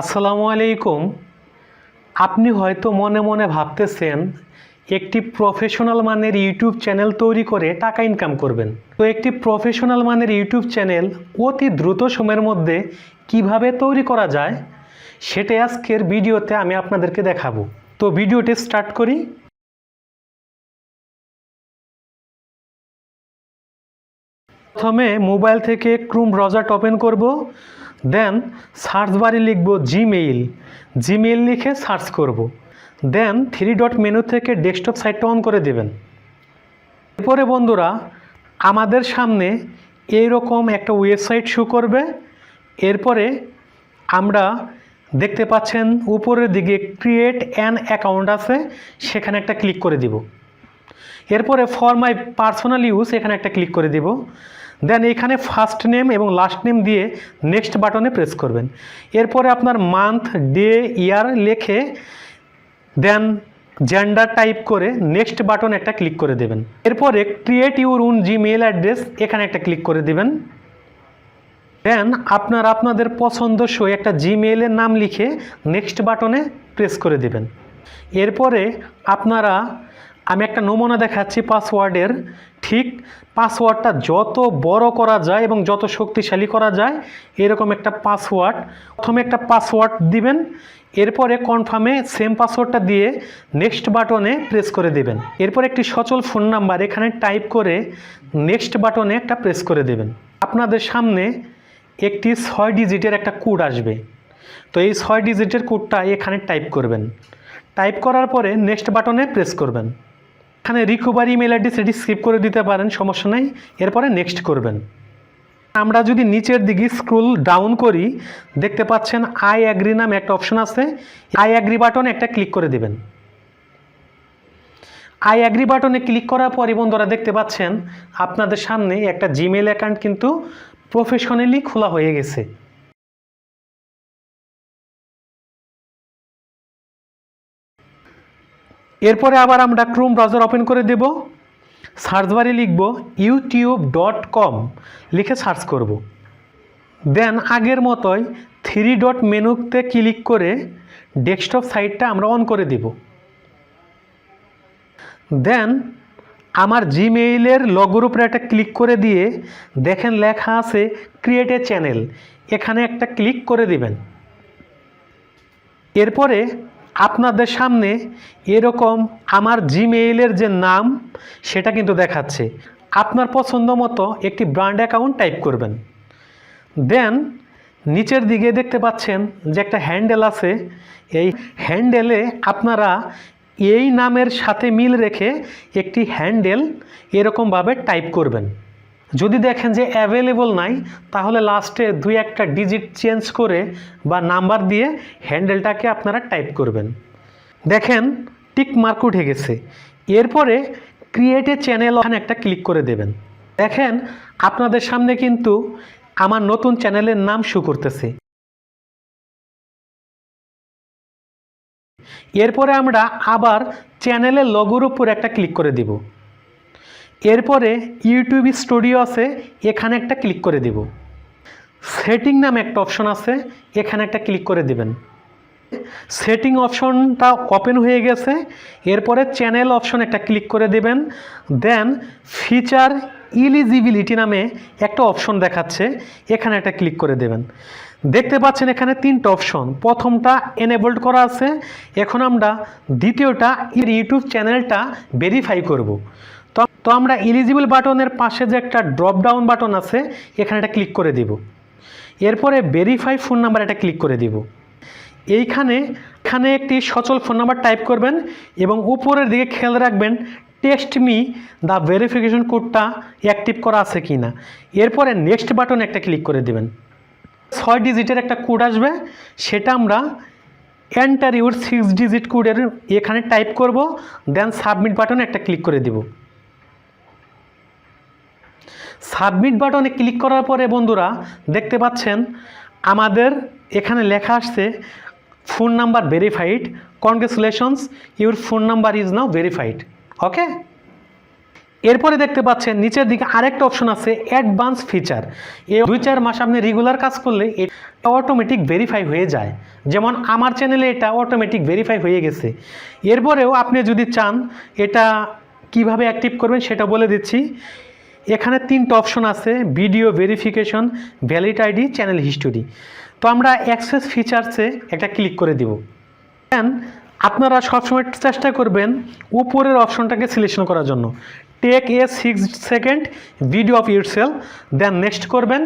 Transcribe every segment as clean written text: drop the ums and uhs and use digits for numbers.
আসসালামু আলাইকুম। আপনি হয়তো মনে মনে ভাবতেছেন একটি প্রফেশনাল মানের ইউটিউব চ্যানেল তৈরি করে টাকা ইনকাম করবেন। তো একটি প্রফেশনাল মানের ইউটিউব চ্যানেল অতি দ্রুত সময়ের মধ্যে কিভাবে তৈরি করা যায় সেটাই আজকের ভিডিওতে আমি আপনাদেরকে দেখাবো। তো ভিডিওটি স্টার্ট করি। প্রথমে মোবাইল থেকে ক্রোম ব্রাউজার ওপেন করব, দেন সার্চ বারে লিখব জিমেইল লিখে সার্চ করব, দেন 3 ডট মেনু থেকে ডেস্কটপ সাইটটা অন করে দেবেন। এরপরে বন্ধুরা আমাদের সামনে এইরকম একটা ওয়েবসাইট শো করবে। এরপরে আমরা দেখতে পাচ্ছেন উপরের দিকে ক্রিয়েট অ্যান অ্যাকাউন্ট আছে, সেখানে একটা ক্লিক করে দিব। এরপরে ফর মাই পার্সোনাল ইউজ এখানে একটা ক্লিক করে দিব। দেন এখানে ফার্স্ট নেম এবং লাস্ট নেম দিয়ে নেক্সট বাটনে প্রেস করবেন। এরপরে আপনার মান্থ, ডে, ইয়ার লিখে দেন জেন্ডার টাইপ করে নেক্সট বাটন একটা ক্লিক করে দেবেন। এরপরে create your own Gmail address এখানে একটা ক্লিক করে দেবেন। দেন আপনাদের পছন্দসই একটা জিমেইলের নাম লিখে নেক্সট বাটনে প্রেস করে দেবেন। এরপরে আমি একটা নমুনা দেখাচ্ছি পাসওয়ার্ডের। ঠিক পাসওয়ার্ডটা যত বড় করা যায় এবং যত শক্তিশালী করা যায় এরকম একটা পাসওয়ার্ড, প্রথমে একটা পাসওয়ার্ড দিবেন। এরপরে কনফার্মে সেম পাসওয়ার্ডটা দিয়ে নেক্সট বাটনে প্রেস করে দেবেন। এরপর একটি সচল ফোন নাম্বার এখানে টাইপ করে নেক্সট বাটনে একটা প্রেস করে দেবেন। আপনাদের সামনে একটি 6 ডিজিটের একটা কোড আসবে। তো এই 6 ডিজিটের কোডটা এখানে টাইপ করবেন। টাইপ করার পরে নেক্সট বাটনে প্রেস করবেন। এখানে রিকভারি ইমেল অ্যাড্রেস এটি স্কিপ করে দিতে পারেন, সমস্যা নেই। এরপরে নেক্সট করবেন। আমরা যদি নিচের দিকে স্ক্রল ডাউন করি দেখতে পাচ্ছেন আই অ্যাগ্রি নামে একটা অপশন আছে। আই অ্যাগ্রি বাটনে একটা ক্লিক করে দেবেন। আই অ্যাগ্রি বাটনে ক্লিক করার পরে বন্ধুরা দেখতে পাচ্ছেন আপনাদের সামনে একটা জিমেইল অ্যাকাউন্ট কিন্তু প্রফেশনালি খোলা হয়ে গেছে। এরপরে আবার আমরা ক্রোম ব্রাউজার ওপেন করে দেব। সার্চ বারে লিখব youtube.com লিখে সার্চ করব। দেন আগের মতোই 3 ডট মেনুতে ক্লিক করে ডেস্কটপ সাইটটা আমরা অন করে দেব। দেন আমার জিমেইলের লগোর উপরে একটা ক্লিক করে দিয়ে দেখেন লেখা আছে ক্রিয়েট এ চ্যানেল, এখানে একটা ক্লিক করে দিবেন। এরপরে আপনাদের সামনে এরকম আমার জিমেইলের যে নাম সেটা কিন্তু দেখাচ্ছে। আপনার পছন্দ মতো একটি ব্র্যান্ড অ্যাকাউন্ট টাইপ করবেন। দেন নিচের দিকে দেখতে পাচ্ছেন যে একটা হ্যান্ডেল আছে। এই হ্যান্ডেলে আপনারা এই নামের সাথে মিল রেখে একটি হ্যান্ডেল এরকমভাবে টাইপ করবেন। যদি দেখেন যে অ্যাভেলেবল নাই তাহলে লাস্টে 2-1টা ডিজিট চেঞ্জ করে বা নাম্বার দিয়ে হ্যান্ডেলটাকে আপনারা টাইপ করবেন। দেখেন টিক মার্ক উঠে গেছে। এরপরে ক্রিয়েট এ চ্যানেল ওখানে একটা ক্লিক করে দেবেন। দেখেন আপনাদের সামনে কিন্তু আমার নতুন চ্যানেলের নাম শো করতেছে। এরপরে আমরা আবার চ্যানেলের লোগোর উপর একটা ক্লিক করে দেব। এরপরে ইউটিউব স্টুডিও আছে, এখানে একটা ক্লিক করে দেব। সেটিং নামে একটা অপশন আছে, এখানে একটা ক্লিক করে দেবেন। সেটিং অপশনটা ওপেন হয়ে গেছে। এরপরে চ্যানেল অপশন একটা ক্লিক করে দেবেন। দেন ফিচার ইলিজিবিলিটি নামে একটা অপশন দেখাচ্ছে, এখানে একটা ক্লিক করে দেবেন। দেখতে পাচ্ছেন এখানে 3টা অপশন, প্রথমটা এনেবলড করা আছে। এখন আমরা দ্বিতীয়টা ইউটিউব চ্যানেলটা ভেরিফাই করব। তো আমরা এলিজিবল বাটনের পাশে যে একটা ড্রপ ডাউন বাটন আছে এখানে একটা ক্লিক করে দেব। এরপরে ভেরিফাই ফোন নাম্বার একটা ক্লিক করে দেব। এখানে একটি সচল ফোন নাম্বার টাইপ করবেন এবং উপরের দিকে খেয়াল রাখবেন টেক্সট মি দ্য ভেরিফিকেশন কোডটা অ্যাক্টিভ করা আছে কি না। এরপরে নেক্সট বাটনে একটা ক্লিক করে দেবেন। 6 ডিজিটের একটা কোড আসবে, সেটা আমরা এন্টার ইউর 6 ডিজিট কোডের এখানে টাইপ করব। দেন সাবমিট বাটনে একটা ক্লিক করে দেব। সাবমিট বাটনে ক্লিক করার পরে বন্ধুরা দেখতে পাচ্ছেন আমাদের এখানে লেখা আসছে phone number verified, congratulations your phone number is now verified. Okay, এরপরে দেখতে পাচ্ছেন নিচের দিকে আরেকটা অপশন আছে অ্যাডভান্স ফিচার। এই 2-4 মাস আপনি রেগুলার কাজ করলে এটা অটোমেটিক ভেরিফাই হয়ে যায়। যেমন আমার চ্যানেলে এটা অটোমেটিক ভেরিফাই হয়ে গেছে। এরপরেও আপনি যদি চান এটা কিভাবে অ্যাক্টিভ করবেন সেটা বলে দিচ্ছি। এখানে 3টা অপশন আছে, video verification, valid ID, channel history. তো আমরা অ্যাক্সেস ফিচার্সে একটা ক্লিক করে দিব। দেন আপনারা সবসময় চেষ্টা করবেন উপরের অপশনটাকে সিলেকশন করার জন্য, take a 6 second video of yourself, then next করবেন।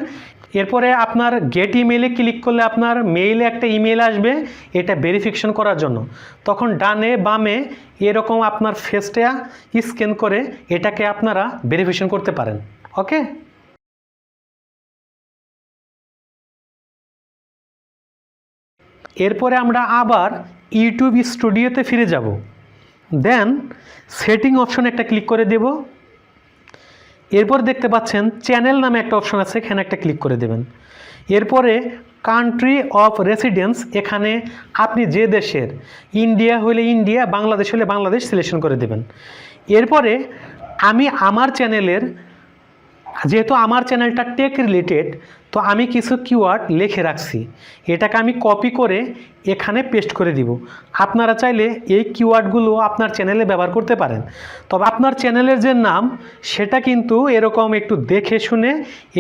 এরপরে আপনার গেট ইমেইলে ক্লিক করলে আপনার মেইলে একটা ইমেল আসবে এটা ভেরিফিকেশন করার জন্য। তখন ডানে বামে এরকম আপনার ফেসটা স্ক্যান করে এটাকে আপনারা ভেরিফিকেশন করতে পারেন। ওকে, এরপরে আমরা আবার ইউটিউব স্টুডিওতে ফিরে যাব। দেন সেটিং অপশন একটা ক্লিক করে দেব। এরপর দেখতে পাচ্ছেন চ্যানেল নামে একটা অপশন আছে, এখানে একটা ক্লিক করে দেবেন। এরপরে কান্ট্রি অফ রেসিডেন্স, এখানে আপনি যে দেশের, ইন্ডিয়া হলে ইন্ডিয়া, বাংলাদেশ হলে বাংলাদেশ সিলেকশন করে দেবেন। এরপরে আমি আমার চ্যানেলের, যেহেতু আমার চ্যানেলটা টেক রিলেটেড, তো আমি কিছু কিওয়ার্ড লিখে রাখছি, এটাকে আমি কপি করে এখানে পেস্ট করে দিব। আপনারা চাইলে এই কিওয়ার্ডগুলো আপনার চ্যানেলে ব্যবহার করতে পারেন, তবে আপনার চ্যানেলের যে নাম সেটা কিন্তু এরকম একটু দেখে শুনে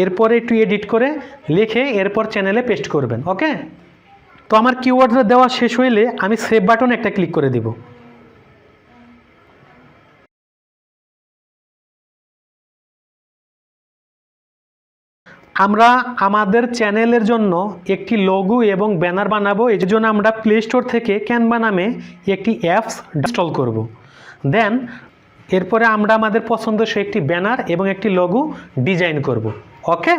এরপরে একটু এডিট করে লিখে এরপর চ্যানেলে পেস্ট করবেন। ওকে, তো আমার কিওয়ার্ডটা দেওয়া শেষ হইলে আমি সেভ বাটন একটা ক্লিক করে দিব। আমরা আমাদের চ্যানেলের জন্য একটি লোগো এবং ব্যানার বানাবো। এই জন্য আমরা প্লে স্টোর থেকে ক্যানভা নামে একটি অ্যাপস ইনস্টল করব। দেন এরপরে আমরা আমাদের পছন্দসই একটি ব্যানার এবং একটি লোগো ডিজাইন করব। ওকে,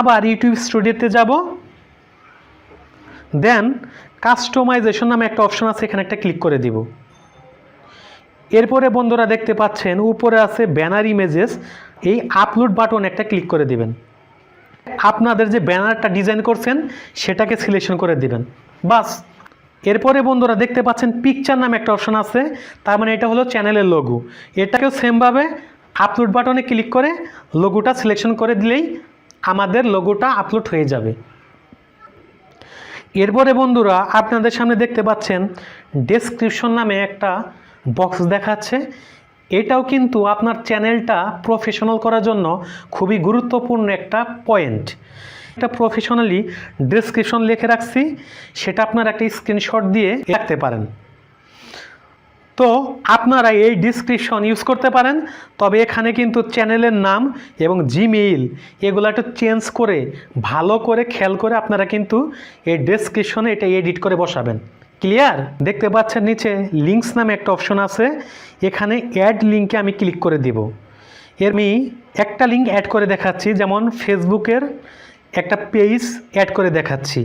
আবার ইউটিউব স্টুডিওতে যাব। দেন কাস্টমাইজেশন নামে একটা অপশন আছে, এখানে একটা ক্লিক করে দিব। এরপরে বন্ধুরা দেখতে পাচ্ছেন উপরে আছে ব্যানার ইমেজেস, এই আপলোড বাটন একটা ক্লিক করে দিবেন। আপনাদের যে ব্যানারটা ডিজাইন করছেন সেটাকে সিলেকশন করে দিবেন, বাস। এরপরে বন্ধুরা দেখতে পাচ্ছেন পিকচার নামে একটা অপশন আছে, তার মানে এটা হলো চ্যানেলের লোগো। এটাকেও সেমভাবে আপলোড বাটনে ক্লিক করে লোগোটা সিলেকশন করে দিলেই আমাদের লোগোটা আপলোড হয়ে যাবে। এরপরে বন্ধুরা আপনাদের সামনে দেখতে পাচ্ছেন ডেসক্রিপশন নামে একটা বক্স দেখাচ্ছে। এটাও কিন্তু আপনার চ্যানেলটা প্রফেশনাল করার জন্য খুবই গুরুত্বপূর্ণ একটা পয়েন্ট। একটা প্রফেশনালি ডেসক্রিপশন লিখে রাখছি, সেটা আপনারা একটা স্ক্রিনশট দিয়ে রাখতে পারেন। তো আপনারা এই ডেসক্রিপশন ইউজ করতে পারেন, তবে এখানে কিন্তু চ্যানেলের নাম এবং জিমেইল এগুলো একটু চেঞ্জ করে ভালো করে খেয়াল করে আপনারা কিন্তু এই ডেসক্রিপশনে এটা এডিট করে বসাবেন। ক্লিয়ার? দেখতে পাচ্ছেন নিচে লিঙ্কস নামে একটা অপশন আছে, এখানে অ্যাড লিঙ্কে আমি ক্লিক করে দেব। আমি একটা লিঙ্ক অ্যাড করে দেখাচ্ছি, যেমন ফেসবুকের একটা পেজ অ্যাড করে দেখাচ্ছি।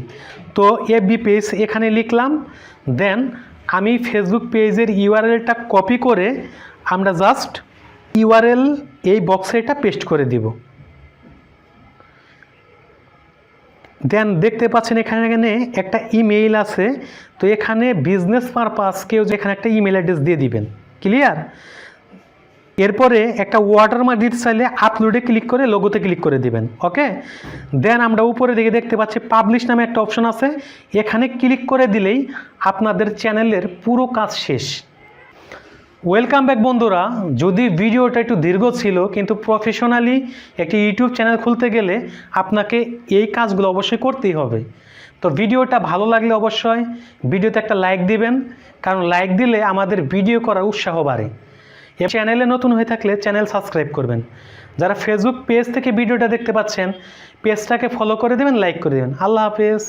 তো এফবি পেজ এখানে লিখলাম, দেন আমি ফেসবুক পেজের ইউআরএলটা কপি করে আমরা জাস্ট ইউআরএল এই বক্সে এটা পেস্ট করে দিব। দেন দেখতে পাচ্ছেন এখানে একটা ইমেইল আছে, তো এখানে বিজনেস পারপাস কেউ যেখানে একটা ইমেল অ্যাড্রেস দিয়ে দিবেন। ক্লিয়ার? এরপরে একটা ওয়াটারমার্ক দিতে চাইলে আপলোডে ক্লিক করে লোগোতে ক্লিক করে দিবেন। ওকে, দেন আমরা উপরে দিকে দেখতে পাচ্ছি পাবলিশ নামে একটা অপশন আছে, এখানে ক্লিক করে দিলেই আপনাদের চ্যানেলের পুরো কাজ শেষ। ওয়েলকাম ব্যাক বন্ধুরা। যদি ভিডিওটা একটু দীর্ঘ ছিল, কিন্তু প্রফেশনালি একটি ইউটিউব চ্যানেল খুলতে গেলে আপনাকে এই কাজগুলো অবশ্যই করতেই হবে। তো ভিডিওটা ভালো লাগলে অবশ্যই ভিডিওতে একটা লাইক দিবেন, কারণ লাইক দিলে আমাদের ভিডিও করার উৎসাহ বাড়ে। চ্যানেলে নতুন হয়ে থাকলে চ্যানেল সাবস্ক্রাইব করবেন। যারা ফেসবুক পেজ থেকে ভিডিওটা দেখতে পাচ্ছেন, পেজটাকে ফলো করে দেবেন, লাইক করে দেবেন। আল্লাহ হাফেজ।